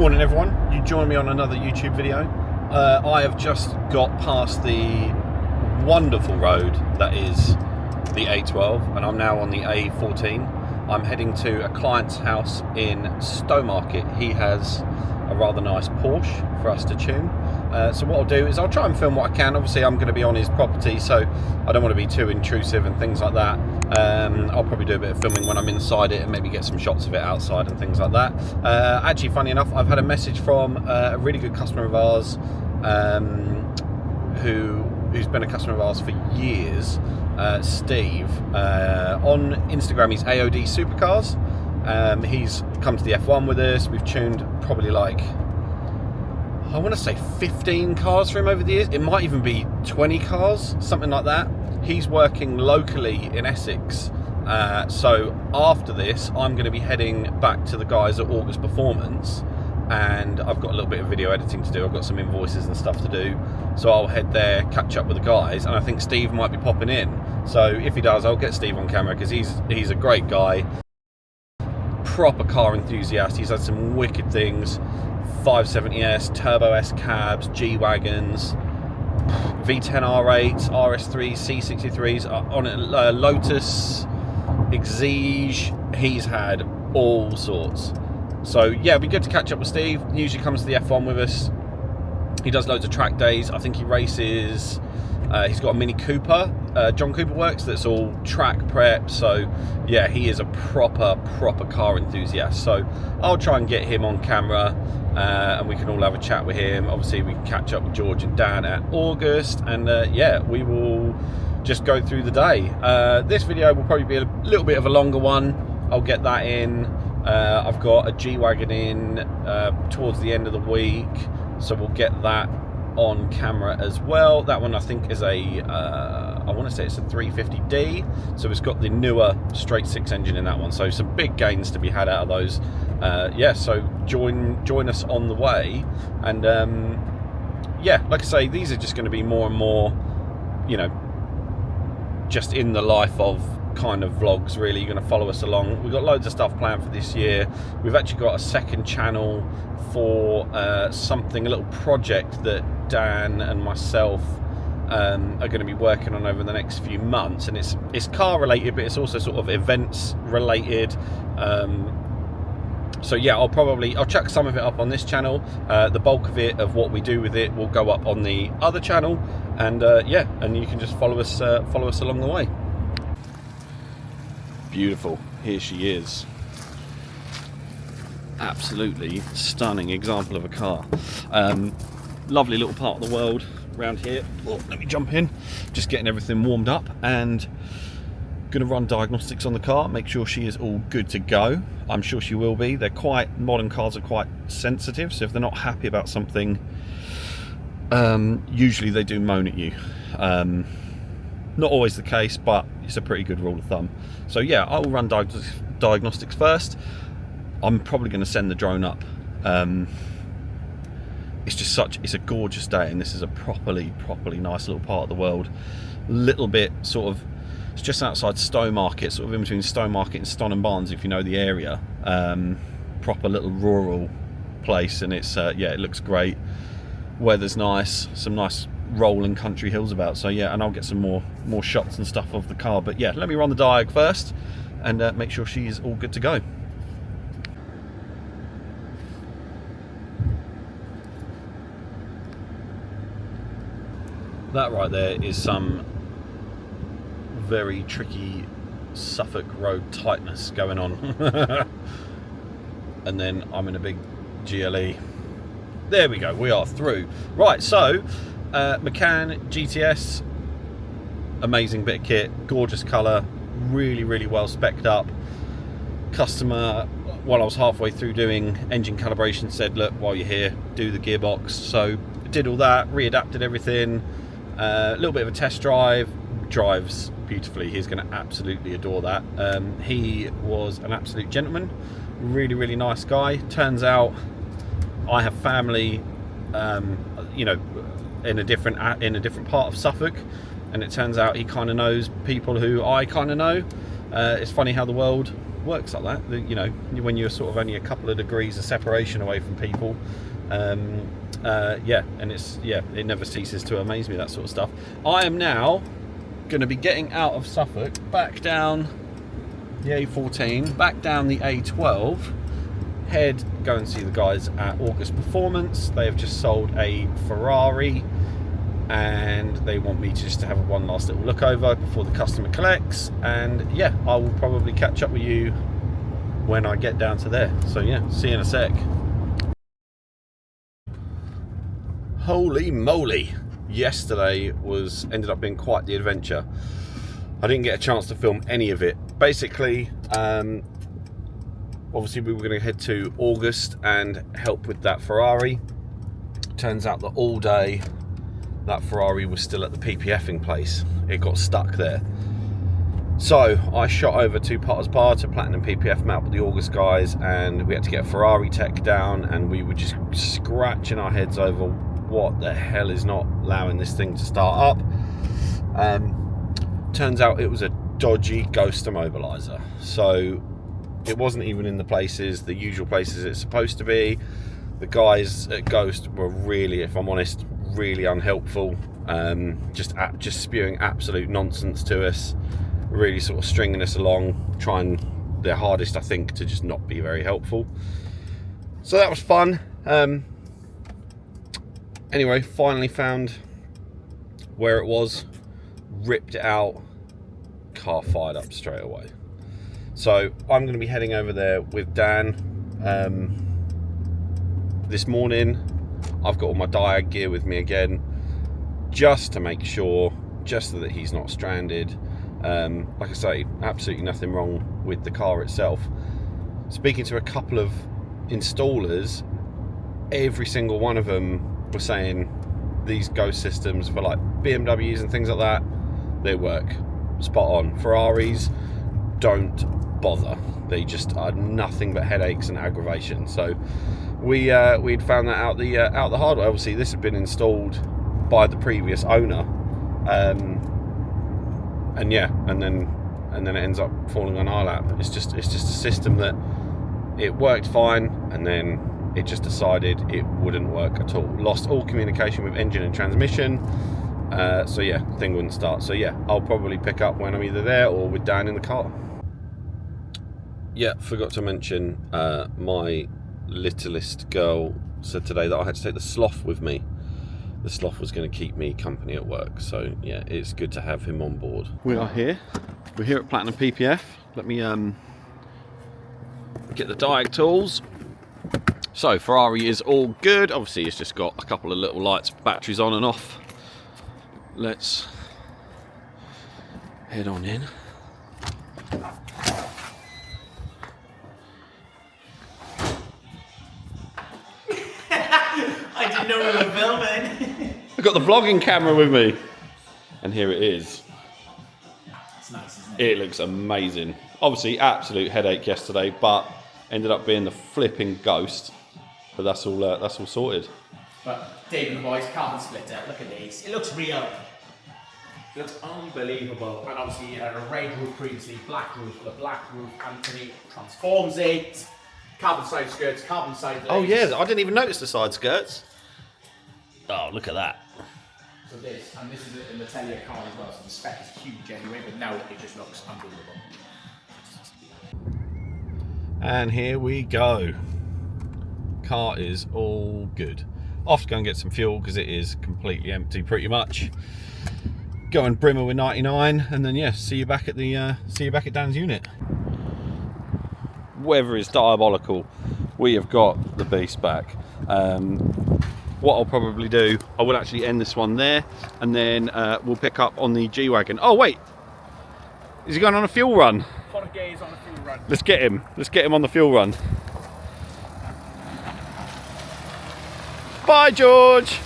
Morning everyone, you join me on another YouTube video. I have just got past the wonderful road that is the A12 and I'm now on the A14. I'm heading to a client's house in Stowmarket. He has a rather nice Porsche for us to tune. So what I'll do is I'll try and film what I can. Obviously I'm going to be on his property, so I don't want to be too intrusive and things like that. I'll probably do a bit of filming when I'm inside it and maybe get some shots of it outside and things like that. Actually, funny enough, I've had a message from a really good customer of ours who's been a customer of ours for years, Steve. On Instagram he's AOD Supercars. He's come to the F1 with us. We've tuned probably like, I want to say 15 cars for him over the years. It might even be 20 cars, something like that. He's working locally in Essex. So after this, I'm going to be heading back to the guys at August Performance, and I've got a little bit of video editing to do. I've got some invoices and stuff to do. So I'll head there, catch up with the guys, and I think Steve might be popping in. So if he does, I'll get Steve on camera because he's a great guy. Proper car enthusiast. He's had some wicked things. 570S, Turbo S cabs, G-Wagons, V10 R8s, RS3s, C63s, on it, Lotus, Exige. He's had all sorts. So yeah, it'd be good to catch up with Steve. He usually comes to the F1 with us. He does loads of track days. I think he races, he's got a Mini Cooper, John Cooper Works, that's all track prep. So yeah, he is a proper car enthusiast. So I'll try and get him on camera, and we can all have a chat with him. Obviously we can catch up with George and Dan at August, and yeah, we will just go through the day. This video will probably be a little bit of a longer one. I'll get that in. I've got a G-Wagon in towards the end of the week, so we'll get that on camera as well. That one I think is a I want to say it's a 350D, so it's got the newer straight six engine in that one, so some big gains to be had out of those. Yeah, so join us on the way, and yeah, like I say, these are just going to be more and more, you know, just in the life of kind of vlogs, really. You're going to follow us along. We've got loads of stuff planned for this year. We've actually got a second channel for something, a little project that Dan and myself are going to be working on over the next few months, and it's car related, but it's also sort of events related. So yeah, I'll chuck some of it up on this channel. The bulk of it, of what we do with it, will go up on the other channel, and yeah, and you can just follow us along the way. Beautiful. Here she is. Absolutely stunning example of a car. Lovely little part of the world around here. Oh, let me jump in. Just getting everything warmed up and going to run diagnostics on the car, make sure she is all good to go. I'm sure she will be. Modern cars are quite sensitive, so if they're not happy about something, usually they do moan at you. Not always the case, but it's a pretty good rule of thumb. So yeah, I will run diagnostics first. I'm probably going to send the drone up. It's a gorgeous day, and this is a properly nice little part of the world. Little bit sort of, it's just outside Stowmarket, sort of in between Stowmarket and Ston and Barnes, if you know the area. Proper little rural place, and it's yeah, it looks great. Weather's nice, some nice rolling country hills about. So yeah, and I'll get some more shots and stuff of the car. But yeah, let me run the diag first and make sure she's all good to go. That right there is some very tricky Suffolk road tightness going on. And then I'm in a big GLE. There we go, we are through. Right, so McCann GTS, amazing bit of kit, gorgeous colour, really well spec'd up. Customer, while I was halfway through doing engine calibration, said, look, while you're here, do the gearbox. So did all that, readapted everything, a little bit of a test drive. Drives beautifully. He's going to absolutely adore that. He was an absolute gentleman, really nice guy. Turns out I have family, you know, in a different part of Suffolk, and it turns out he kind of knows people who I kind of know. It's funny how the world works like that. You know, when you're sort of only a couple of degrees of separation away from people. Yeah, and it never ceases to amaze me, that sort of stuff. I am now going to be getting out of Suffolk, back down the A14, back down the A12, go and see the guys at August Performance. They have just sold a Ferrari, and they want me just to have one last little look over before the customer collects. And yeah, I will probably catch up with you when I get down to there. So yeah, see you in a sec. Holy moly, yesterday ended up being quite the adventure. I didn't get a chance to film any of it. Basically, obviously we were going to head to August and help with that Ferrari. Turns out that all day that Ferrari was still at the PPFing place. It got stuck there. So I shot over to Potter's Bar to Platinum PPF map with the August guys, and we had to get a Ferrari tech down, and we were just scratching our heads over what the hell is not allowing this thing to start up. Turns out it was a dodgy ghost immobilizer. So it wasn't even in the usual places it's supposed to be. The guys at Ghost were really, if I'm honest, really unhelpful. Just spewing absolute nonsense to us, really sort of stringing us along, trying their hardest, I think, to just not be very helpful. So that was fun. Anyway, finally found where it was, ripped it out, car fired up straight away. So I'm going to be heading over there with Dan this morning. I've got all my diag gear with me again, just to make sure, just so that he's not stranded. Like I say, absolutely nothing wrong with the car itself. Speaking to a couple of installers, every single one of them were saying these ghost systems for like BMWs and things like that, they work spot on. Ferraris, don't bother. They just are nothing but headaches and aggravation. So we'd found that out the hard way. Obviously, this had been installed by the previous owner, and yeah, and then it ends up falling on our lap. It's just a system that it worked fine, and then it just decided it wouldn't work at all. Lost all communication with engine and transmission. So yeah, thing wouldn't start. So yeah, I'll probably pick up when I'm either there or with Dan in the car. Yeah, forgot to mention, my littlest girl said today that I had to take the sloth with me. The sloth was going to keep me company at work. So yeah, it's good to have him on board. We are here. We're here at Platinum PPF. Let me get the diag tools. So Ferrari is all good. Obviously it's just got a couple of little lights, batteries on and off. Let's head on in. I didn't know we were filming. I've got the vlogging camera with me. And here it is. It's nice, isn't it? It looks amazing. Obviously absolute headache yesterday, but ended up being the flipping ghost. But that's all sorted. But David and the boys, carbon splitter, look at these. It looks real. It looks unbelievable. And obviously you had a red roof previously, black roof. The black roof, Anthony transforms it. Carbon side skirts, carbon side legs. Oh yeah, I didn't even notice the side skirts. Oh, look at that. So this is in the Telia car as well, so the spec is huge anyway, but now it just looks unbelievable. And here we go. Car is all good. Off to go and get some fuel because it is completely empty pretty much. Go and brimmer with 99, and then yeah, see you back at Dan's unit. Weather is diabolical. We have got the beast back. What I'll probably do, I will actually end this one there, and then we'll pick up on the G-Wagon. Oh wait, is he going on a fuel run? Jorge is on a fuel run. Let's get him on the fuel run. Bye, George.